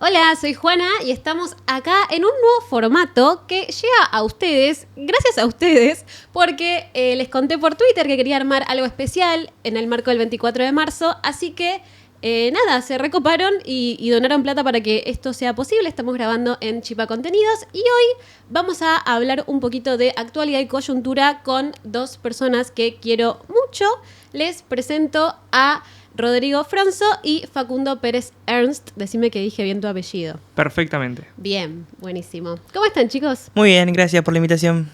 Hola, soy Juana y estamos acá en un nuevo formato que llega a ustedes, gracias a ustedes, porque les conté por Twitter que quería armar algo especial en el marco del 24 de marzo, así que nada, se recoparon y donaron plata para que esto sea posible. Estamos grabando en Chipa Contenidos y hoy vamos a hablar un poquito de actualidad y coyuntura con dos personas que quiero mucho. Les presento a Rodrigo Franzo y Facundo Pérez Ernst. Decime que dije bien tu apellido. Perfectamente. Bien, buenísimo. ¿Cómo están, chicos? Muy bien, gracias por la invitación.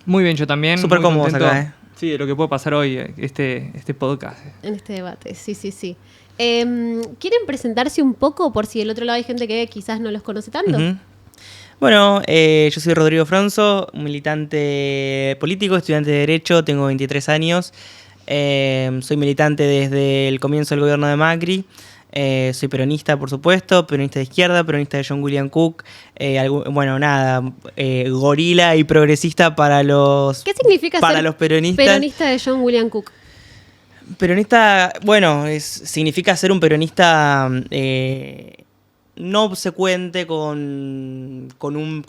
Muy bien, yo también. Súper muy cómodos contento, acá, Sí, de lo que puede pasar hoy, este podcast. En este debate, sí. ¿Quieren presentarse un poco por si del otro lado hay gente que quizás no los conoce tanto? Uh-huh. Bueno, yo soy Rodrigo Franzo, militante político, estudiante de Derecho, tengo 23 años. Soy militante desde el comienzo del gobierno de Macri. Soy peronista, por supuesto, peronista de izquierda, peronista de John William Cook. Gorila y progresista para los, ¿Qué significa para ser los peronistas. peronista de John William Cook? Peronista, bueno, significa ser un peronista no obsecuente con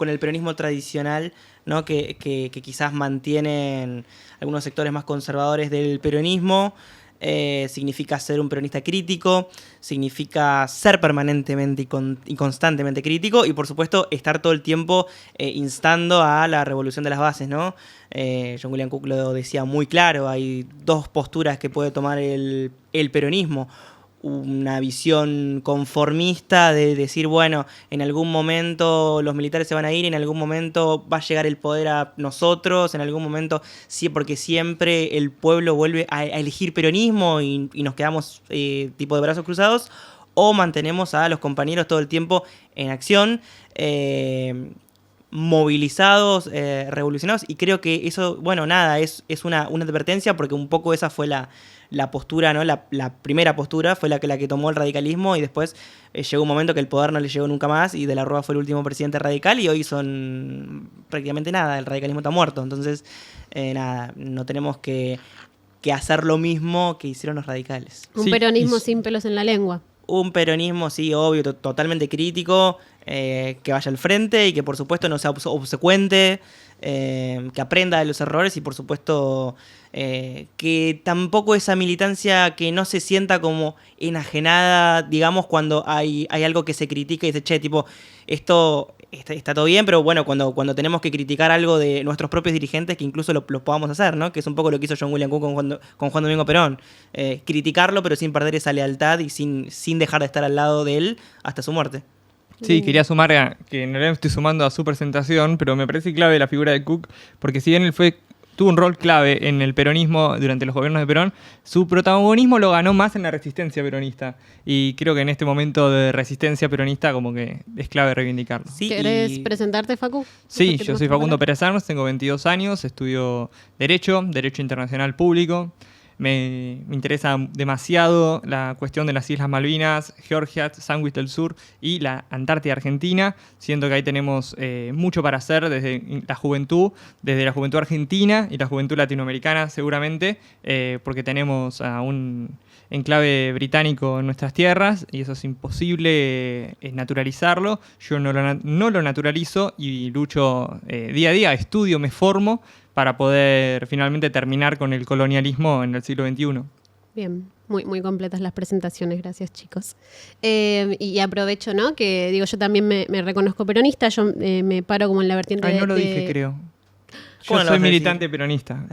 el peronismo tradicional, ¿no? que quizás mantienen algunos sectores más conservadores del peronismo. Significa ser un peronista crítico, significa ser permanentemente y constantemente crítico y por supuesto estar todo el tiempo instando a la revolución de las bases, ¿no? John William Cook lo decía muy claro, hay dos posturas que puede tomar el peronismo. Una visión conformista de decir, bueno, en algún momento los militares se van a ir, en algún momento va a llegar el poder a nosotros, en algún momento sí, porque siempre el pueblo vuelve a elegir peronismo y nos quedamos tipo de brazos cruzados, o mantenemos a los compañeros todo el tiempo en acción, movilizados, revolucionados, y creo que eso, bueno, nada, es una advertencia porque un poco esa fue la postura, ¿no? La primera postura fue la que tomó el radicalismo y después llegó un momento que el poder no le llegó nunca más y De la Rúa fue el último presidente radical y hoy son prácticamente nada, el radicalismo está muerto, entonces nada, no tenemos que hacer lo mismo que hicieron los radicales. Un peronismo sin pelos en la lengua. Un peronismo, sí, obvio, totalmente crítico, que vaya al frente y que por supuesto no sea obsecuente, que aprenda de los errores y por supuesto que tampoco esa militancia que no se sienta como enajenada, digamos, cuando hay algo que se critica y dice, che, tipo, esto está todo bien, pero bueno, cuando tenemos que criticar algo de nuestros propios dirigentes, que incluso lo podamos hacer, ¿no? Que es un poco lo que hizo John William Cook con Juan Domingo Perón. Criticarlo, pero sin perder esa lealtad y sin dejar de estar al lado de él hasta su muerte. Sí, quería sumar, que en realidad estoy sumando a su presentación, pero me parece clave la figura de Cook, porque si bien él tuvo un rol clave en el peronismo durante los gobiernos de Perón, su protagonismo lo ganó más en la resistencia peronista. Y creo que en este momento de resistencia peronista como que es clave reivindicarlo. Sí, ¿Querés presentarte, Facu? Sí, yo soy Facundo Pérez Ernst, tengo 22 años, estudio Derecho Internacional Público. Me interesa demasiado la cuestión de las Islas Malvinas, Georgia, Sandwich del Sur y la Antártida Argentina. Siento que ahí tenemos mucho para hacer desde la juventud argentina y la juventud latinoamericana seguramente, porque tenemos a un enclave británico en nuestras tierras y eso es imposible naturalizarlo. Yo no lo naturalizo y lucho día a día, estudio, me formo para poder finalmente terminar con el colonialismo en el siglo XXI. Bien, muy completas las presentaciones, gracias chicos. Y aprovecho, ¿no? Que digo, yo también me reconozco peronista, yo me paro como en la vertiente no lo dije, creo. Yo soy militante peronista.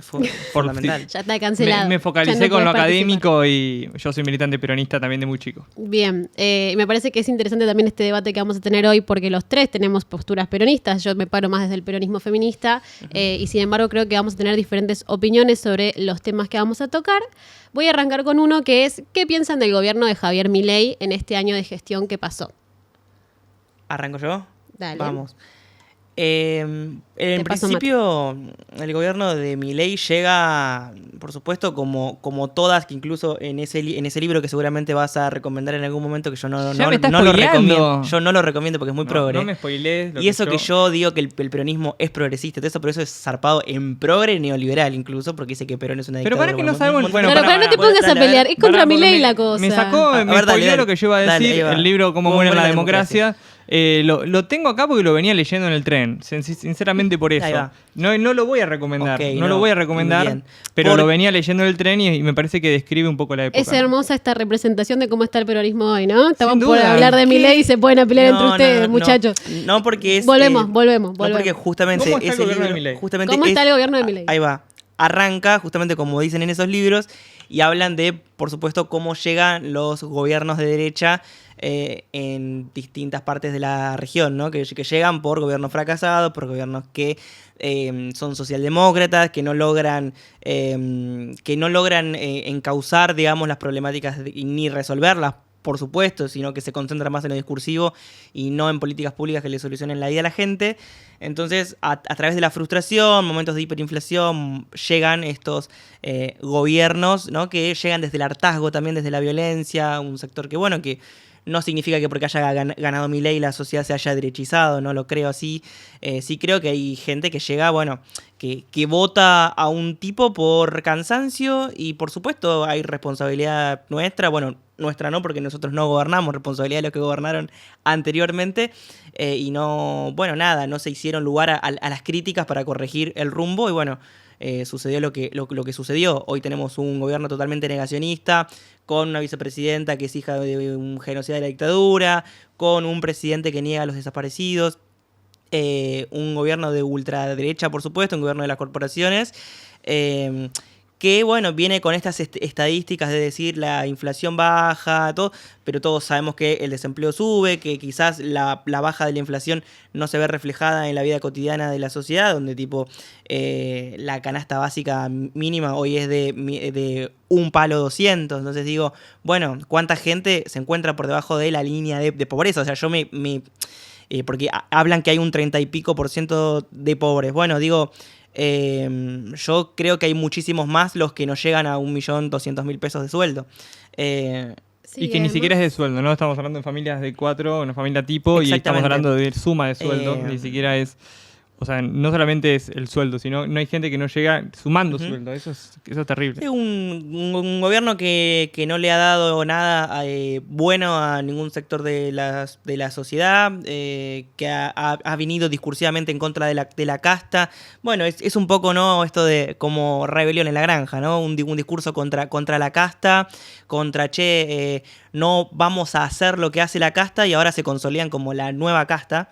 Fundamental. Ya está cancelado. Me focalicé con lo académico y yo soy militante peronista también de muy chico. Bien, me parece que es interesante también este debate que vamos a tener hoy porque los tres tenemos posturas peronistas. Yo me paro más desde el peronismo feminista y sin embargo creo que vamos a tener diferentes opiniones sobre los temas que vamos a tocar. Voy a arrancar con uno que es ¿qué piensan del gobierno de Javier Milei en este año de gestión que pasó? ¿Arranco yo? Dale. Vamos. En Te paso mate. principio, el gobierno de Milei llega, por supuesto, como todas, que incluso en ese libro que seguramente vas a recomendar en algún momento, que yo Ya me estás no lo spoileando. recomiendo. Yo no lo recomiendo porque es muy progre. No me spoilees. Y eso que yo digo que el peronismo es progresista, y todo eso, pero eso es zarpado en progre neoliberal incluso, porque dice que Perón es una Pero dictadura. para que no un sabemos. montón Bueno, de- Claro, pará, pero no te pará. pongas Dale, a a ver. pelear. Es contra Pará, mi porque ley la cosa. Me sacó, A me ver, dale, spoileó dale. lo que yo iba a Dale, decir, ahí va. el libro Cómo muere la democracia. democracia. Lo tengo acá porque lo venía leyendo en el tren, sinceramente por eso. Ahí va. No lo voy a recomendar, Ok, no lo voy a recomendar, bien. pero lo venía leyendo en el tren y me parece que describe un poco la época. Es hermosa esta representación de cómo está el peronismo hoy, ¿no? Estamos Sin por duda. hablar de mi ¿Qué? ley y se pueden pelear entre No, ustedes, no, no. muchachos. No, porque es. Volvemos. No, porque justamente ¿Cómo está el ese gobierno de libro. Milei? Justamente ¿Cómo está el gobierno de Milei? Ahí va. Arranca, justamente como dicen en esos libros, y hablan de, por supuesto, cómo llegan los gobiernos de derecha en distintas partes de la región, ¿no? Que llegan por gobiernos fracasados, por gobiernos que son socialdemócratas, que no logran encauzar, digamos, las problemáticas ni resolverlas, por supuesto, sino que se concentra más en lo discursivo y no en políticas públicas que le solucionen la vida a la gente. Entonces, a través de la frustración, momentos de hiperinflación, llegan estos gobiernos, ¿no? Que llegan desde el hartazgo, también desde la violencia, un sector que, bueno, que no significa que porque haya ganado Milei la sociedad se haya derechizado, no lo creo así. Sí creo que hay gente que llega, bueno, que vota a un tipo por cansancio y por supuesto hay responsabilidad nuestra, bueno, nuestra no porque nosotros no gobernamos, responsabilidad de los que gobernaron anteriormente y no, bueno, nada, no se hicieron lugar a las críticas para corregir el rumbo y bueno, sucedió lo que sucedió. Hoy tenemos un gobierno totalmente negacionista, con una vicepresidenta que es hija de un genocida de la dictadura, con un presidente que niega a los desaparecidos, un gobierno de ultraderecha, por supuesto, un gobierno de las corporaciones, que, bueno, viene con estas estadísticas de decir la inflación baja, todo, pero todos sabemos que el desempleo sube, que quizás la baja de la inflación no se ve reflejada en la vida cotidiana de la sociedad, donde tipo la canasta básica mínima hoy es de un palo 200, entonces digo, bueno, ¿cuánta gente se encuentra por debajo de la línea de pobreza? O sea, yo porque hablan que hay un 30 y pico % de pobres. Bueno, digo, yo creo que hay muchísimos más los que no llegan a 1.200.000 pesos de sueldo. Y que ni siquiera es de sueldo, ¿no? Estamos hablando de familias de 4, una familia tipo, y estamos hablando de suma de sueldo, ni siquiera es... O sea, no solamente es el sueldo, sino no hay gente que no llega sumando sueldo. Eso es terrible. Es un gobierno que no le ha dado nada bueno a ningún sector de la sociedad, que ha venido discursivamente en contra de la casta. Bueno, es un poco, ¿no? Esto de como rebelión en la granja, ¿no? Un discurso contra la casta, contra, no vamos a hacer lo que hace la casta y ahora se consolidan como la nueva casta.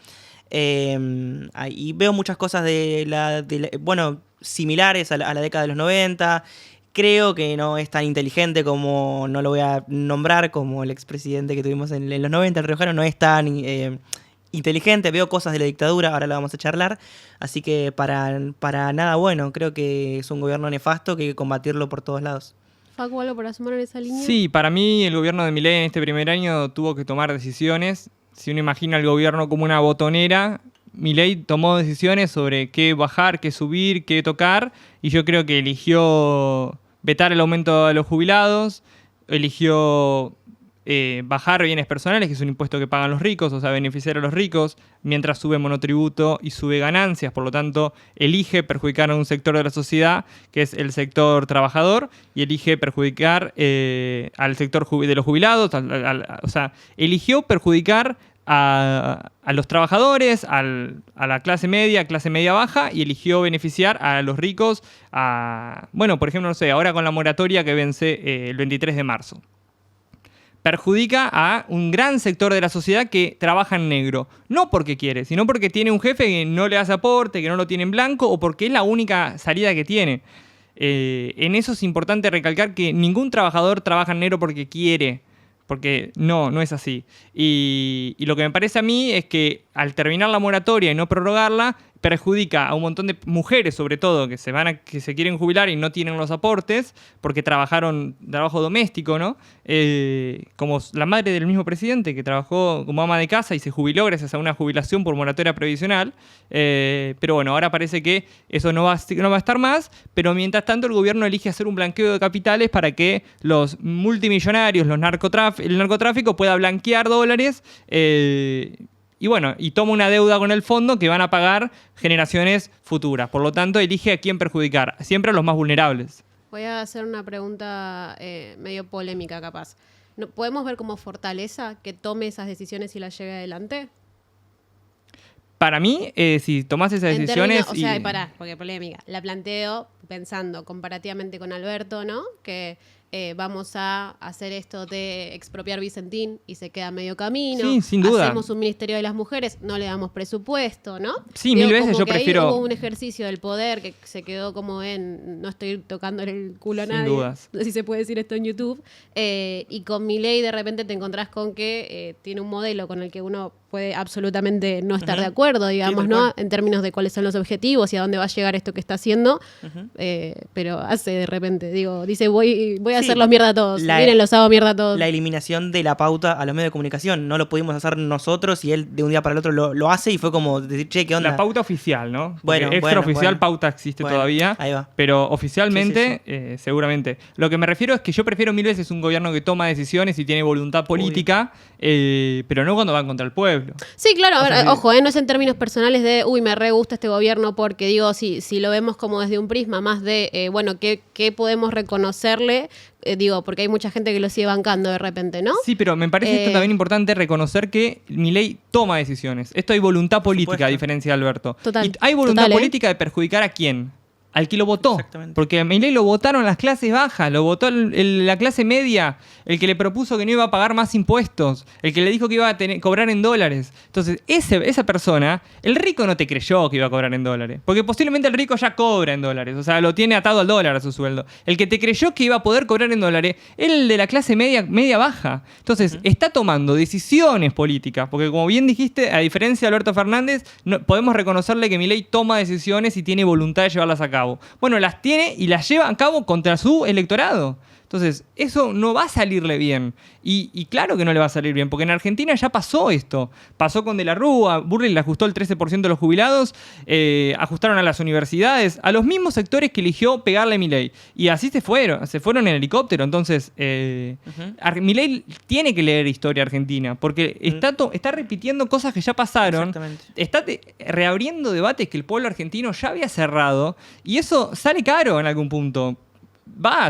Y veo muchas cosas bueno, similares a la década de los 90. Creo que no es tan inteligente como, no lo voy a nombrar, como el expresidente que tuvimos en los 90, el riojano, no es tan inteligente. Veo cosas de la dictadura, ahora lo vamos a charlar. Así que para nada bueno, creo que es un gobierno nefasto que hay que combatirlo por todos lados. Facu, ¿algo para sumar en esa línea? Sí, para mí el gobierno de Milei en este primer año tuvo que tomar decisiones. Si uno imagina al gobierno como una botonera, Milei tomó decisiones sobre qué bajar, qué subir, qué tocar, y yo creo que eligió vetar el aumento a los jubilados, eligió bajar bienes personales, que es un impuesto que pagan los ricos, o sea, beneficiar a los ricos, mientras sube monotributo y sube ganancias, por lo tanto, elige perjudicar a un sector de la sociedad, que es el sector trabajador, y elige perjudicar al sector de los jubilados, o sea, eligió perjudicar a los trabajadores, a la clase media baja, y eligió beneficiar a los ricos, bueno, por ejemplo, no sé, ahora con la moratoria que vence el 23 de marzo. Perjudica a un gran sector de la sociedad que trabaja en negro. No porque quiere, sino porque tiene un jefe que no le hace aporte, que no lo tiene en blanco, o porque es la única salida que tiene. En eso es importante recalcar que ningún trabajador trabaja en negro porque quiere. Porque no es así. Y lo que me parece a mí es que al terminar la moratoria y no prorrogarla, perjudica a un montón de mujeres, sobre todo, que se quieren jubilar y no tienen los aportes porque trabajaron trabajo doméstico, ¿no? Como la madre del mismo presidente, que trabajó como ama de casa y se jubiló gracias a una jubilación por moratoria previsional. Pero bueno, ahora parece que eso no va a estar más, pero mientras tanto el gobierno elige hacer un blanqueo de capitales para que los multimillonarios, el narcotráfico pueda blanquear dólares. Y bueno, y toma una deuda con el fondo que van a pagar generaciones futuras. Por lo tanto, elige a quién perjudicar. Siempre a los más vulnerables. Voy a hacer una pregunta medio polémica, capaz. ¿Podemos ver como fortaleza que tome esas decisiones y las lleve adelante? Para mí, si tomás esas decisiones... Porque polémica. La planteo pensando comparativamente con Alberto, ¿no? Que vamos a hacer esto de expropiar Vicentín y se queda medio camino. Sí, sin duda. Hacemos un Ministerio de las Mujeres, no le damos presupuesto, ¿no? Sí, mil veces yo prefiero... Ahí hubo un ejercicio del poder que se quedó como no estoy tocando el culo a nadie. Sin dudas. No sé si se puede decir esto en YouTube. Y con Milei de repente te encontrás con que tiene un modelo con el que uno puede absolutamente no estar de acuerdo, digamos, sí, ¿no? En términos de cuáles son los objetivos y a dónde va a llegar esto que está haciendo. Pero hace de repente, dice voy a hacerlos mierda a todos. Miren, los hago mierda a todos. La eliminación de la pauta a los medios de comunicación. No lo pudimos hacer nosotros y él de un día para el otro lo hace y fue como decir, che, ¿qué onda? La pauta oficial, ¿no? Bueno, extraoficial pauta existe todavía. Ahí va. Pero oficialmente, seguramente. Lo que me refiero es que yo prefiero mil veces un gobierno que toma decisiones y tiene voluntad política, pero no cuando va contra el pueblo. Sí, claro. A ver, ojo, no es en términos personales de, me re gusta este gobierno porque, si lo vemos como desde un prisma más de, ¿qué podemos reconocerle? Porque hay mucha gente que lo sigue bancando de repente, ¿no? Sí, pero me parece esto también importante reconocer que Milei toma decisiones. Esto hay voluntad política, a diferencia de Alberto. Total. Y hay voluntad política de perjudicar a quién. Al que lo votó. Porque a Milei lo votaron las clases bajas, lo votó la clase media, el que le propuso que no iba a pagar más impuestos, el que le dijo que iba a cobrar en dólares. Entonces, esa persona, el rico no te creyó que iba a cobrar en dólares. Porque posiblemente el rico ya cobra en dólares. O sea, lo tiene atado al dólar a su sueldo. El que te creyó que iba a poder cobrar en dólares es el de la clase media baja. Entonces, está tomando decisiones políticas. Porque como bien dijiste, a diferencia de Alberto Fernández, podemos reconocerle que Milei toma decisiones y tiene voluntad de llevarlas a cabo. Bueno, las tiene y las lleva a cabo contra su electorado. Entonces, eso no va a salirle bien. Y claro que no le va a salir bien, porque en Argentina ya pasó esto. Pasó con De la Rúa, Burley le ajustó el 13% de los jubilados, ajustaron a las universidades, a los mismos sectores que eligió pegarle a Milei. Y así se fueron en helicóptero. Entonces, Milei tiene que leer historia argentina, porque está repitiendo cosas que ya pasaron. Está reabriendo debates que el pueblo argentino ya había cerrado, y eso sale caro en algún punto.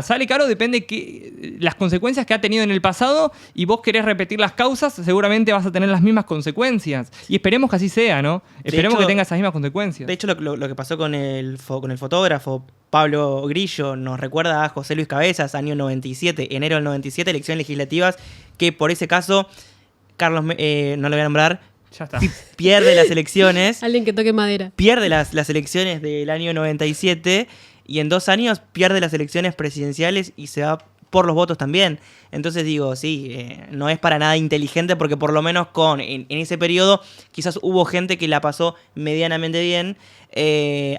Sale caro, depende de las consecuencias que ha tenido en el pasado, y vos querés repetir las causas, seguramente vas a tener las mismas consecuencias. Y esperemos que así sea, ¿no? Esperemos que tenga esas mismas consecuencias. De hecho, lo que pasó con el fotógrafo Pablo Grillo nos recuerda a José Luis Cabezas, año 97, enero del 97, elecciones legislativas, que por ese caso, Carlos, no lo voy a nombrar, ya está. Pierde las elecciones. Alguien que toque madera. Pierde las elecciones del año 97 y en 2 años pierde las elecciones presidenciales y se va por los votos también. Entonces digo, no es para nada inteligente, porque por lo menos en ese periodo quizás hubo gente que la pasó medianamente bien.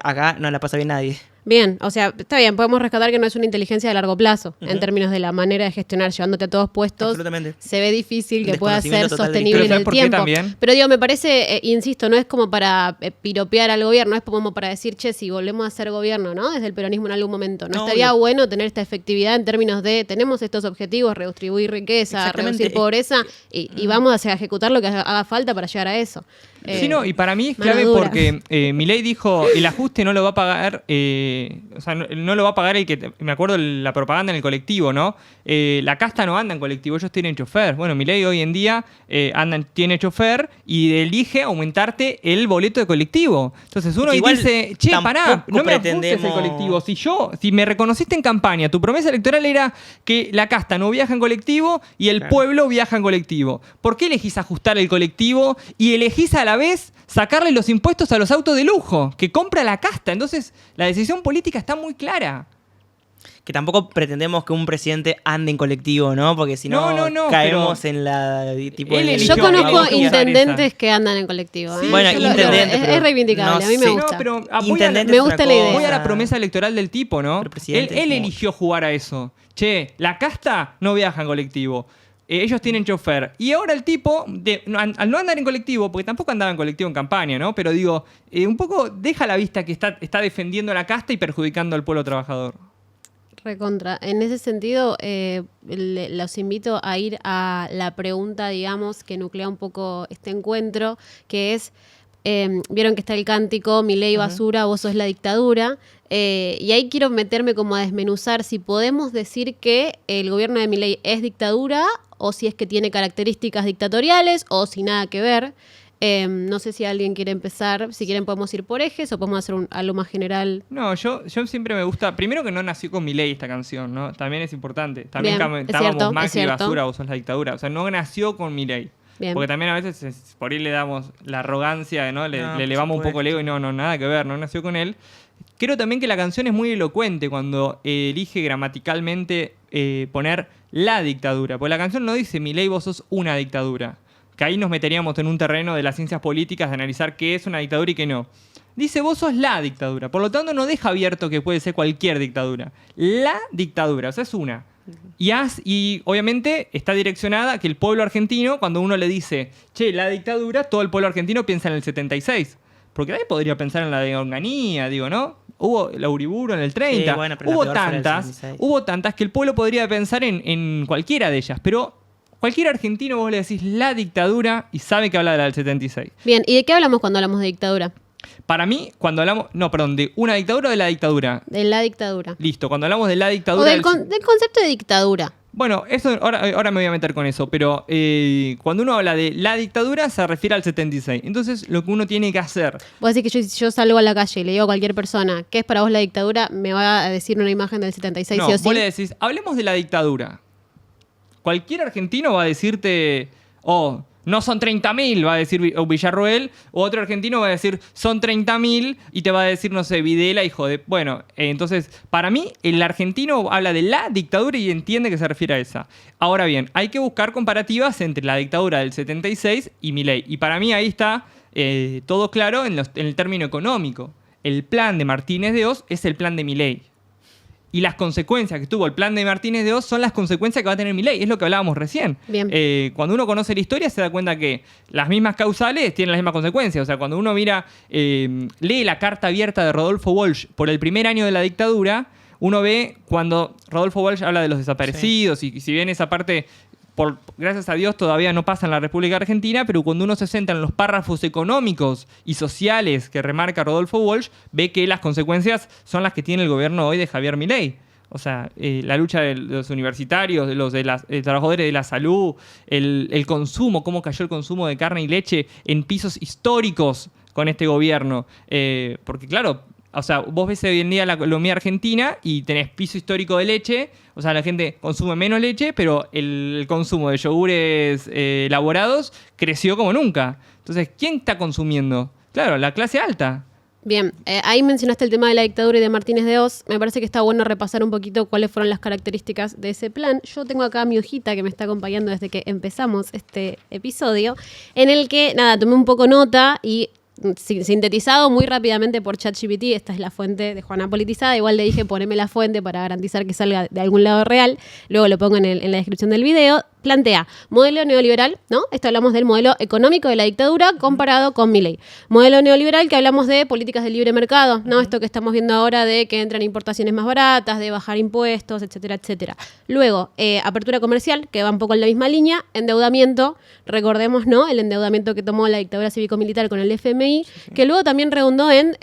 Acá no la pasa bien nadie. Bien, o sea, está bien, podemos rescatar que no es una inteligencia de largo plazo, en términos de la manera de gestionar, llevándote a todos puestos. Absolutamente. Se ve difícil que pueda ser sostenible en el tiempo. Pero me parece, insisto, no es como para piropear al gobierno, es como para decir, che, si volvemos a hacer gobierno, ¿no? Desde el peronismo en algún momento. ¿No estaría bueno tener esta efectividad en términos de, tenemos estos objetivos, redistribuir riqueza, reducir pobreza, y vamos a ejecutar lo que haga falta para llegar a eso? Y para mí es clave porque Milei dijo, el ajuste no lo va a pagar, no lo va a pagar el que, me acuerdo la propaganda en el colectivo, ¿no? La casta no anda en colectivo, ellos tienen chofer. Bueno, Milei hoy en día tiene chofer y elige aumentarte el boleto de colectivo. Entonces uno dice, che, pará, no me ajustes el colectivo. Si me reconociste en campaña, tu promesa electoral era que la casta no viaja en colectivo y el pueblo viaja en colectivo. ¿Por qué elegís ajustar el colectivo y elegís a la vez sacarle los impuestos a los autos de lujo que compra la casta? Entonces la decisión política está muy clara. Que tampoco pretendemos que un presidente ande en colectivo, ¿no? Porque si no, caemos en la tipo de... Yo conozco intendentes que andan en colectivo. Sí, bueno, intendentes. Es reivindicable, a mí me gusta. No, pero me gusta la idea. Voy a la promesa electoral del tipo, ¿no? Él eligió jugar a eso. Che, la casta no viaja en colectivo. Ellos tienen chofer. Y ahora el tipo, al no andar en colectivo, porque tampoco andaba en colectivo en campaña, ¿no? Pero digo, un poco deja la vista que está defendiendo la casta y perjudicando al pueblo trabajador. Recontra. En ese sentido, los invito a ir a la pregunta, digamos, que nuclea un poco este encuentro, que es, vieron que está el cántico, Milei basura, vos sos la dictadura, y ahí quiero meterme como a desmenuzar si podemos decir que el gobierno de Milei es dictadura, o si es que tiene características dictatoriales, o si nada que ver. No sé si alguien quiere empezar. Si quieren podemos ir por ejes o podemos hacer algo más general. No, yo siempre me gusta. Primero que no nació con Milei esta canción, ¿no? También es importante. También Bien, estábamos Macri basura, vos sos la dictadura. O sea, no nació con Milei. Bien. Porque también a veces por ahí le damos la arrogancia, ¿no? Le elevamos un poco el ego y no, nada que ver, no nació con él. Creo también que la canción es muy elocuente cuando elige gramaticalmente poner la dictadura. Porque la canción no dice Milei, vos sos una dictadura. Que ahí nos meteríamos en un terreno de las ciencias políticas, de analizar qué es una dictadura y qué no. Dice, vos sos la dictadura. Por lo tanto, no deja abierto que puede ser cualquier dictadura. La dictadura, o sea, es una. Y obviamente está direccionada a que el pueblo argentino, cuando uno le dice, che, la dictadura, todo el pueblo argentino piensa en el 76. Porque ahí podría pensar en la de Onganía, digo, ¿no? Hubo la Uriburu en el 30. Sí, bueno, hubo tantas que el pueblo podría pensar en cualquiera de ellas, pero... Cualquier argentino vos le decís la dictadura y sabe que habla de la del 76. Bien, ¿y de qué hablamos cuando hablamos de dictadura? Para mí, cuando hablamos... No, perdón, ¿de una dictadura o de la dictadura? De la dictadura. Listo, cuando hablamos de la dictadura... O del concepto de dictadura. Bueno, eso ahora me voy a meter con eso, pero cuando uno habla de la dictadura se refiere al 76. Entonces, lo que uno tiene que hacer... Vos decís que yo salgo a la calle y le digo a cualquier persona, ¿qué es para vos la dictadura? Me va a decir una imagen del 76, no, sí o sí. Vos le decís, hablemos de la dictadura. Cualquier argentino va a decirte, no son 30.000, va a decir Villarroel, o otro argentino va a decir, son 30.000, y te va a decir, no sé, Videla, hijo de... Bueno, entonces, para mí, el argentino habla de la dictadura y entiende que se refiere a esa. Ahora bien, hay que buscar comparativas entre la dictadura del 76 y Milei. Y para mí ahí está todo claro en el término económico. El plan de Martínez de Oz es el plan de Milei. Y las consecuencias que tuvo el plan de Martínez de Oz son las consecuencias que va a tener Milei. Es lo que hablábamos recién. Bien. Cuando uno conoce la historia se da cuenta que las mismas causales tienen las mismas consecuencias. O sea, cuando uno mira, lee la carta abierta de Rodolfo Walsh por el primer año de la dictadura, uno ve cuando Rodolfo Walsh habla de los desaparecidos, y si bien esa parte... gracias a Dios todavía no pasa en la República Argentina, pero cuando uno se centra en los párrafos económicos y sociales que remarca Rodolfo Walsh, ve que las consecuencias son las que tiene el gobierno hoy de Javier Milei. O sea, la lucha de los universitarios, de los trabajadores de la salud, el consumo, cómo cayó el consumo de carne y leche en pisos históricos con este gobierno. Porque claro... O sea, vos ves hoy en día la economía argentina y tenés piso histórico de leche. O sea, la gente consume menos leche, pero el consumo de yogures elaborados creció como nunca. Entonces, ¿quién está consumiendo? Claro, la clase alta. Bien, ahí mencionaste el tema de la dictadura y de Martínez de Oz. Me parece que está bueno repasar un poquito cuáles fueron las características de ese plan. Yo tengo acá a mi hojita que me está acompañando desde que empezamos este episodio, en el que, tomé un poco nota y... sintetizado muy rápidamente por ChatGPT. Esta es la fuente de Juana Politizada. Igual le dije poneme la fuente para garantizar que salga de algún lado real. Luego lo pongo en la descripción del video. Plantea modelo neoliberal, ¿no? Esto hablamos del modelo económico de la dictadura comparado con Milei. Modelo neoliberal que hablamos de políticas de libre mercado, ¿no? Esto que estamos viendo ahora de que entran importaciones más baratas, de bajar impuestos, etcétera, etcétera. Luego, apertura comercial, que va un poco en la misma línea. Endeudamiento, recordemos, ¿no? El endeudamiento que tomó la dictadura cívico-militar con el FMI, que luego también redundó en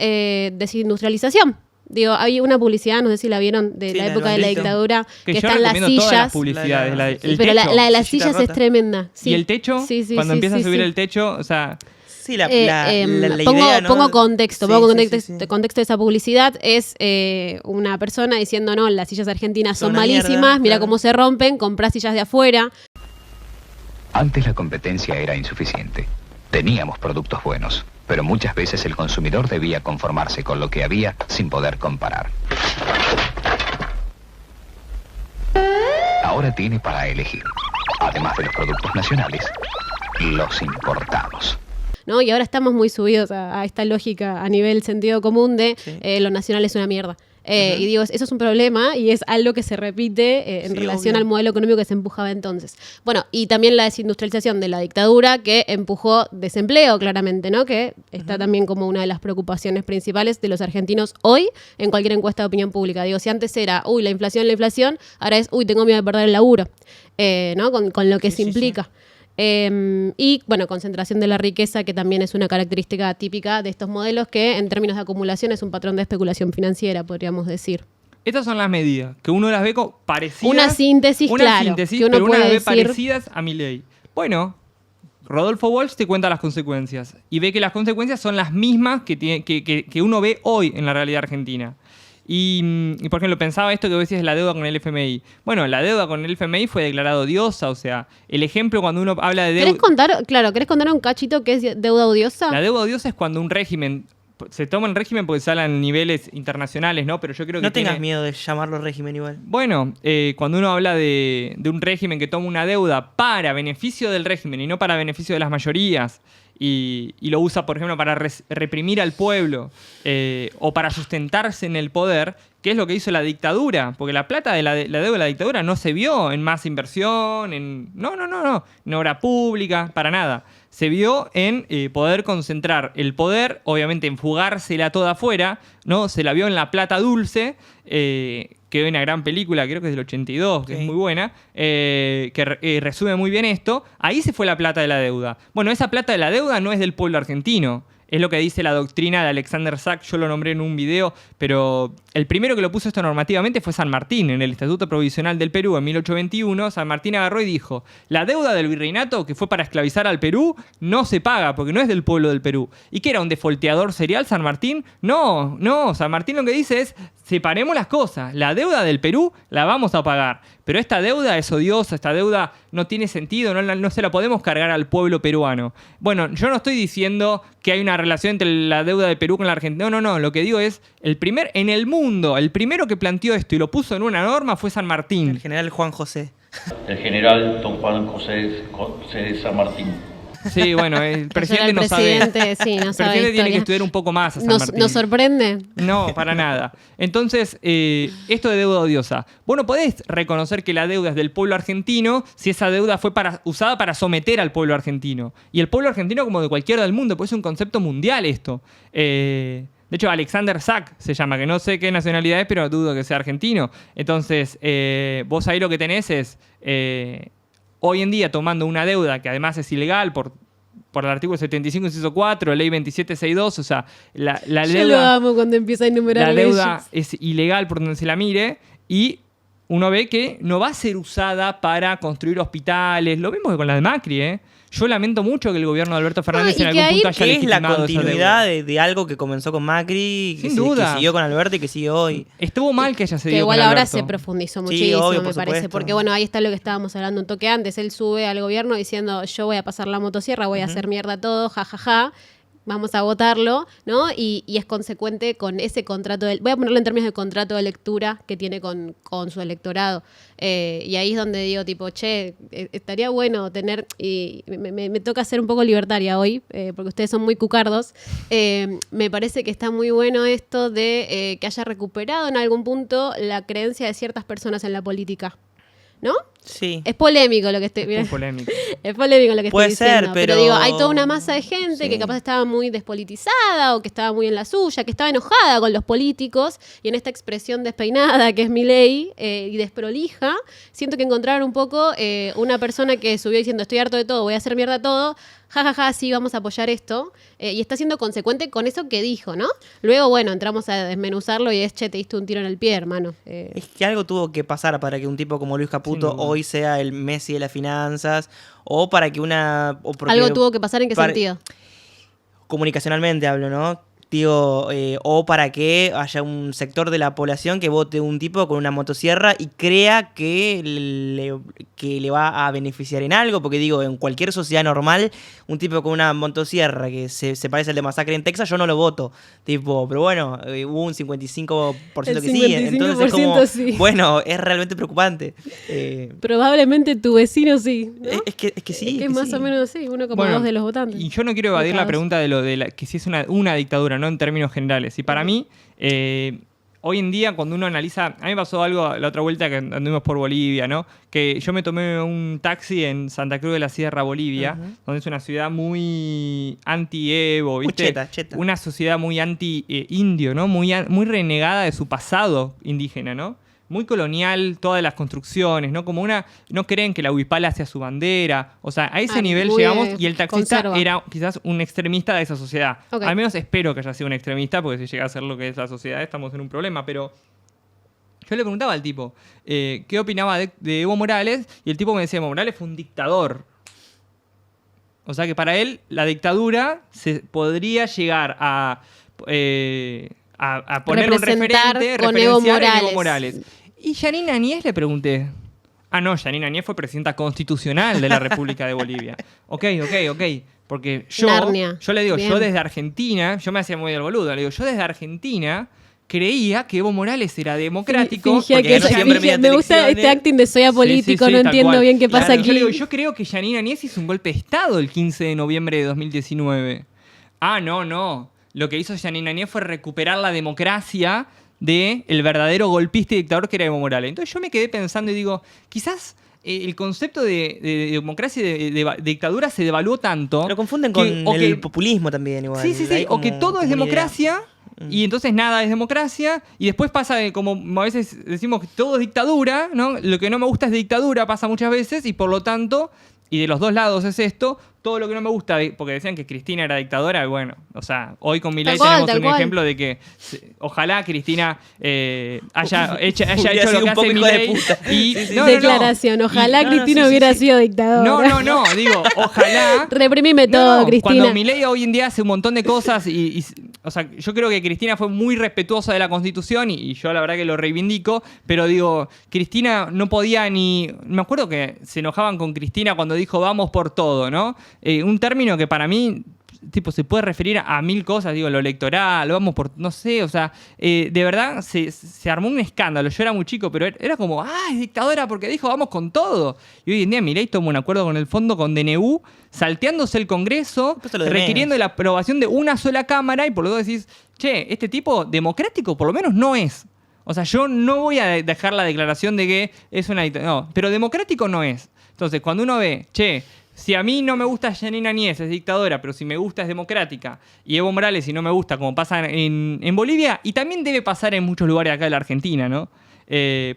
desindustrialización. Digo, hay una publicidad, no sé si la vieron, de la época de la dictadura, que están las sillas. Todas las publicidades. Pero la de las sillas es tremenda. Sí. ¿Y el techo? Sí, cuando empieza a subir el techo, o sea... Sí, la idea, ¿no? Pongo contexto, contexto de esa publicidad. Es una persona diciendo, no, las sillas argentinas son malísimas, mierda, mira cómo se rompen, comprá sillas de afuera. Antes la competencia era insuficiente. Teníamos productos buenos, pero muchas veces el consumidor debía conformarse con lo que había sin poder comparar. ahora tiene para elegir. Además de los productos nacionales, los importados. ¿No? Y ahora estamos muy subidos a esta lógica a nivel sentido común de lo nacional es una mierda. Y digo, eso es un problema y es algo que se repite en relación al modelo económico que se empujaba entonces. Bueno, y también la desindustrialización de la dictadura que empujó desempleo, claramente, ¿no? Que está también como una de las preocupaciones principales de los argentinos hoy en cualquier encuesta de opinión pública. Digo, si antes era, la inflación, ahora es, tengo miedo de perder el laburo, ¿no? Con lo que se implica. Y bueno, concentración de la riqueza, que también es una característica típica de estos modelos que en términos de acumulación es un patrón de especulación financiera, podríamos decir. Estas son las medidas, que uno las ve parecidas. Una síntesis, claro. Que uno pero uno puede las ve decir parecidas a Milei. Bueno, Rodolfo Walsh te cuenta las consecuencias y ve que las consecuencias son las mismas que uno ve hoy en la realidad argentina. Y por ejemplo, pensaba esto que vos decías de la deuda con el FMI. Bueno, la deuda con el FMI fue declarado odiosa, o sea, el ejemplo cuando uno habla de deuda... ¿Querés contar un cachito qué es deuda odiosa? La deuda odiosa es cuando un régimen... Se toma el régimen porque se hablan niveles internacionales, ¿no? Pero yo creo que no tengas miedo de llamarlo régimen igual. Bueno, cuando uno habla de un régimen que toma una deuda para beneficio del régimen y no para beneficio de las mayorías, y lo usa, por ejemplo, para reprimir al pueblo o para sustentarse en el poder, que es lo que hizo la dictadura, porque la plata de la deuda de la dictadura no se vio en más inversión, en obra pública, para nada. Se vio en poder concentrar el poder, obviamente en fugársela toda afuera, ¿no? Se la vio en La Plata Dulce, que hay una gran película, creo que es del 82, que es muy buena, que resume muy bien esto. Ahí se fue la plata de la deuda. Bueno, esa plata de la deuda no es del pueblo argentino. Es lo que dice la doctrina de Alexander Sack, yo lo nombré en un video, pero el primero que lo puso esto normativamente fue San Martín, en el Estatuto Provisional del Perú en 1821. San Martín agarró y dijo, la deuda del virreinato que fue para esclavizar al Perú no se paga porque no es del pueblo del Perú. ¿Y qué era, un defolteador serial San Martín? No, San Martín lo que dice es, separemos las cosas, la deuda del Perú la vamos a pagar, pero esta deuda es odiosa, esta deuda no tiene sentido, no se la podemos cargar al pueblo peruano. Bueno, yo no estoy diciendo que hay una relación entre la deuda de Perú con la Argentina, no, lo que digo es, el primero que planteó esto y lo puso en una norma fue San Martín. El general Juan José. El general don Juan José de San Martín. Sí, bueno, el presidente no sabe. Sí, no El sabe presidente tiene historia. que estudiar un poco más a San Martín. ¿Nos sorprende? No, para nada. Entonces, esto de deuda odiosa. Bueno, podés reconocer que la deuda es del pueblo argentino si esa deuda fue usada para someter al pueblo argentino. Y el pueblo argentino como de cualquiera del mundo, pues es un concepto mundial esto. De hecho, Alexander Sack se llama, que no sé qué nacionalidad es, pero dudo que sea argentino. Entonces, vos ahí lo que tenés es... hoy en día tomando una deuda que además es ilegal por el artículo 75, inciso 4, ley 2762, o sea, la deuda... Yo lo amo cuando empieza a enumerar la leyes. deuda es ilegal por donde se la mire y uno ve que no va a ser usada para construir hospitales. Lo mismo que con la de Macri, ¿eh? Yo lamento mucho que el gobierno de Alberto Fernández en algún punto haya que es la legitimado esa continuidad deuda. de algo que comenzó con Macri, Sin duda. que siguió con Alberto y que sigue hoy. Estuvo mal que haya Que seguido igual con ahora Alberto. se profundizó Sí, muchísimo, obvio, me por parece. supuesto. Porque bueno, ahí está lo que estábamos hablando un toque antes. Él sube al gobierno diciendo, yo voy a pasar la motosierra, voy a hacer mierda todo, jajaja. Vamos a votarlo, ¿no? Y es consecuente con ese contrato, voy a ponerlo en términos de contrato de lectura que tiene con su electorado. Y ahí es donde digo, tipo, estaría bueno tener, y me toca ser un poco libertaria hoy, porque ustedes son muy cucardos. Me parece que está muy bueno esto de que haya recuperado en algún punto la creencia de ciertas personas en la política, ¿no? Sí. Es polémico lo que estoy... Muy polémico. Es polémico lo que Puede estoy diciendo, ser, pero pero digo, hay toda una masa de gente sí. que capaz estaba muy despolitizada o que estaba muy en la suya, que estaba enojada con los políticos y en esta expresión despeinada que es Milei y desprolija, siento que encontraron un poco una persona que subió diciendo estoy harto de todo, voy a hacer mierda todo, jajaja, sí, vamos a apoyar esto, y está siendo consecuente con eso que dijo, ¿no? Luego, bueno, entramos a desmenuzarlo y es, te diste un tiro en el pie, hermano. Es que algo tuvo que pasar para que un tipo como Luis Caputo hoy sea el Messi de las finanzas, o para que una... ¿Algo tuvo que pasar en qué sentido? Comunicacionalmente hablo, ¿no? Digo, o para que haya un sector de la población que vote un tipo con una motosierra y crea que le va a beneficiar en algo, porque digo, en cualquier sociedad normal, un tipo con una motosierra que se parece al de Masacre en Texas, yo no lo voto, tipo, pero bueno, hubo un 55% que sí, entonces es como, sí. bueno, es realmente preocupante. Probablemente tu vecino sí, ¿no? Es que sí. que es más sí. o menos sí, 1,2 Bueno, de los votantes. Y yo no quiero evadir la Votados. pregunta de lo de que si es una dictadura, ¿no? En términos generales. Y para mí, hoy en día, cuando uno analiza. A mí me pasó algo la otra vuelta que anduvimos por Bolivia, ¿no? Que yo me tomé un taxi en Santa Cruz de la Sierra, Bolivia, donde es una ciudad muy anti-Evo, ¿viste? Cheta. Una sociedad muy anti-indio, ¿no? Muy renegada de su pasado indígena, ¿no? Muy colonial, todas las construcciones, ¿no? Como no creen que la huipala sea su bandera. O sea, a ese nivel muy, llegamos y el taxista conserva. era quizás un extremista de esa sociedad. Ok. Al menos espero que haya sido un extremista, porque si llega a ser lo que es la sociedad, estamos en un problema. Pero yo le preguntaba al tipo qué opinaba de Evo Morales, y el tipo me decía, Evo Morales fue un dictador. O sea que para él la dictadura se podría llegar a poner un Representar referente, con Evo referenciar en Evo Morales. Morales. Y Yanine Añez le pregunté. Ah, no, Yanine Añez fue presidenta constitucional de la República de Bolivia. Ok. Porque Narnia. yo le digo, Bien. yo desde Argentina, yo me hacía muy del boludo, le digo, yo desde Argentina creía que Evo Morales era democrático. Fingía porque que ganó eso- siempre fingía- mediante me gusta elecciones. este acting de soy apolítico, Sí, no tal entiendo cual. bien qué pasa Claro, aquí. Yo le digo, yo creo que Yanine Añez hizo un golpe de Estado el 15 de noviembre de 2019. Ah, no. Lo que hizo Yanine Añez fue recuperar la democracia del verdadero golpista y dictador que era Evo Morales. Entonces yo me quedé pensando y digo, quizás el concepto de democracia y de dictadura se devaluó tanto. Lo confunden que- con o el que- populismo también, igual. Sí. Hay O que como- todo es como una idea. democracia y entonces nada es democracia. Y después pasa de, como a veces decimos que todo es dictadura, ¿no? Lo que no me gusta es dictadura, pasa muchas veces, y por lo tanto, y de los dos lados es esto, todo lo que no me gusta, porque decían que Cristina era dictadora, y bueno, o sea, hoy con Milei Tal cual, tenemos tal un cual. ejemplo de que ojalá Cristina haya hecho Hubiera lo sido que un hace poco hijo de Milei. puta. Y, Sí, sí. Declaración, ojalá no, Cristina sí, hubiera sí. sido dictadora. No, digo, ojalá. Reprimime todo, No, Cristina. Cuando Milei hoy en día hace un montón de cosas o sea, yo creo que Cristina fue muy respetuosa de la Constitución y yo la verdad que lo reivindico, pero digo, Cristina no podía ni... Me acuerdo que se enojaban con Cristina cuando dijo vamos por todo, ¿no? Un término que para mí tipo se puede referir a mil cosas, digo, lo electoral, vamos por, no sé, o sea, de verdad se armó un escándalo. Yo era muy chico, pero era como, es dictadora porque dijo vamos con todo. Y hoy en día Milei toma un acuerdo con el fondo, con DNU, salteándose el Congreso, Esto es lo de requiriendo menos. la aprobación de una sola cámara, y por lo tanto decís, che, este tipo democrático por lo menos no es. O sea, yo no voy a dejar la declaración de que es una dictadura, no, pero democrático no es. Entonces, cuando uno ve, che, si a mí no me gusta Yanine Añez, es dictadora, pero si me gusta es democrática, y Evo Morales si no me gusta, como pasa en Bolivia, y también debe pasar en muchos lugares acá de la Argentina, ¿no?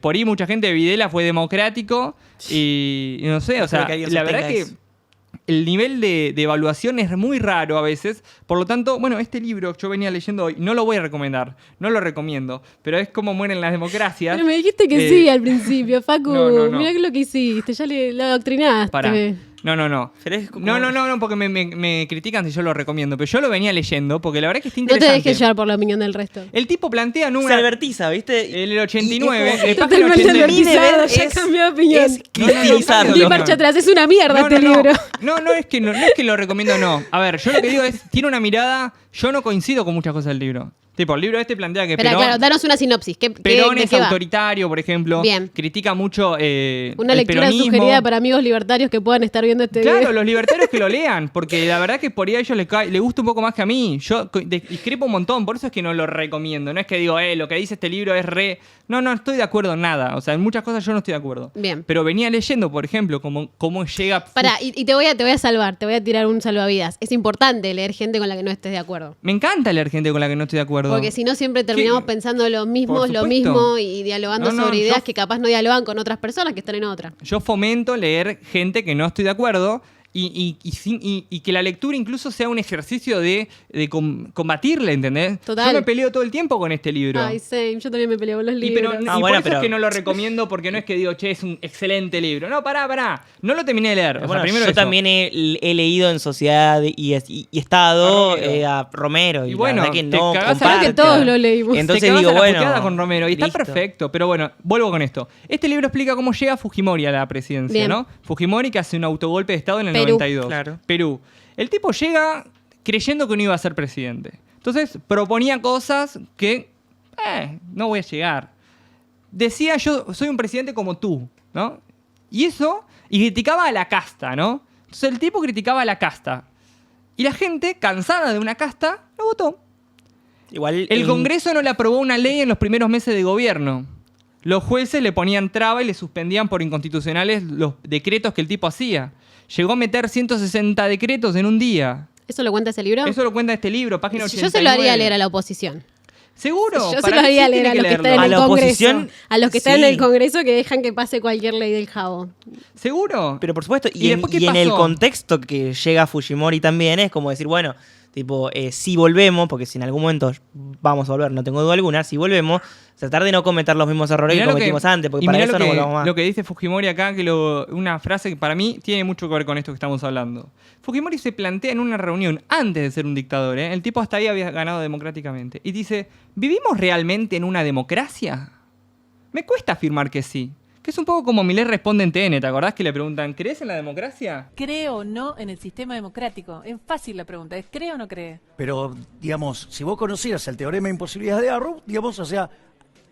Por ahí mucha gente de Videla fue democrático y no sé, o Espero sea, que alguien la sostenga verdad que eso. el nivel de evaluación es muy raro a veces. Por lo tanto, bueno, este libro que yo venía leyendo hoy, no lo voy a recomendar, no lo recomiendo, pero es como mueren las democracias. Pero me dijiste que sí al principio, Facu. no. Mirá lo que hiciste, ya lo adoctrinaste. Pará. No. Pero es como- No, porque me critican si yo lo recomiendo, pero yo lo venía leyendo porque la verdad que está No te interesante. dejes llevar por la opinión del resto. El tipo plantea en Se una... advertiza, ¿viste? En el 89, Y es como- el página Totalmente 89. advertizado, es- ya cambió de opinión. Es cristianizarlo. Ni no. marcha atrás, es una mierda este libro. No es que lo recomiendo, no. A ver, yo lo que digo es, tiene una mirada, yo no coincido con muchas cosas del libro. Tipo, el libro este plantea que Espera, Perón, claro, danos una sinopsis. Perón ¿De es qué va? autoritario, por ejemplo. Bien. Critica mucho Una el lectura peronismo. sugerida para amigos libertarios que puedan estar viendo este Claro, video. los libertarios que lo lean, porque la verdad que por ahí a ellos les gusta un poco más que a mí. Yo discrepo un montón, por eso es que no lo recomiendo. No es que digo, lo que dice este libro es re... No, estoy de acuerdo en nada. O sea, en muchas cosas yo no estoy de acuerdo. Bien. Pero venía leyendo, por ejemplo, cómo llega... Pará, y te voy a salvar, te voy a tirar un salvavidas. Es importante leer gente con la que no estés de acuerdo. Me encanta leer gente con la que no estoy de acuerdo. Porque si no, siempre terminamos ¿Qué? pensando lo mismo, Por lo supuesto. mismo y dialogando No, sobre yo- ideas que capaz no dialogan con otras personas que están en otra. Yo fomento leer gente que no estoy de acuerdo. y que la lectura incluso sea un ejercicio de combatirla, ¿entendés? Total. Yo me peleo todo el tiempo con este libro. Ay, same. Yo también me peleo con los Y, libros. por eso es que no lo recomiendo, porque no es que digo, che, es un excelente libro. No, pará. No lo terminé de leer. O sea, Bueno, primero yo eso. también he leído en Sociedad y Estado A Romero. Y la bueno, verdad que te no cagás a- Creo comparte. que todos lo leímos. Entonces te cagás digo, a la bueno, puteada con Romero y está listo. perfecto. Pero bueno, vuelvo con esto. Este libro explica cómo llega Fujimori a la presidencia, Bien. ¿no? Fujimori que hace un autogolpe de Estado en el Perú. 92. Claro. Perú. El tipo llega creyendo que no iba a ser presidente. Entonces proponía cosas que no voy a llegar. Decía, yo soy un presidente como tú, ¿no? Y criticaba a la casta, ¿no? Entonces el tipo criticaba a la casta. Y la gente, cansada de una casta, lo votó. Igual El Congreso no le aprobó una ley en los primeros meses de gobierno. Los jueces le ponían traba y le suspendían por inconstitucionales los decretos que el tipo hacía. Llegó a meter 160 decretos en un día. ¿Eso lo cuenta ese libro? Eso lo cuenta este libro, página 89. Yo se lo haría leer a la oposición. ¿Seguro? Yo se Para lo mí haría sí leer tiene a que los que están leerlo. en A el la Congreso. oposición, A los que están sí. en el Congreso que dejan que pase cualquier ley del jabo. ¿Seguro? Pero por supuesto, ¿Y después qué en el pasó? contexto que llega Fujimori también es como decir, bueno, tipo, si volvemos, porque si en algún momento vamos a volver, no tengo duda alguna, si volvemos, tratar de no cometer los mismos errores Mirá que lo cometimos antes, porque y para mirá eso no volvamos más. lo que dice Fujimori acá, que una frase que para mí tiene mucho que ver con esto que estamos hablando. Fujimori se plantea en una reunión antes de ser un dictador, ¿eh? El tipo hasta ahí había ganado democráticamente. Y dice, ¿vivimos realmente en una democracia? Me cuesta afirmar que sí. Que es un poco como Milei responde en TN, ¿te acordás que le preguntan, ¿crees en la democracia? ¿Cree o no en el sistema democrático? Es fácil la pregunta, ¿es cree o no cree? Pero, digamos, si vos conocieras el teorema de imposibilidades de Arrow, digamos, o sea,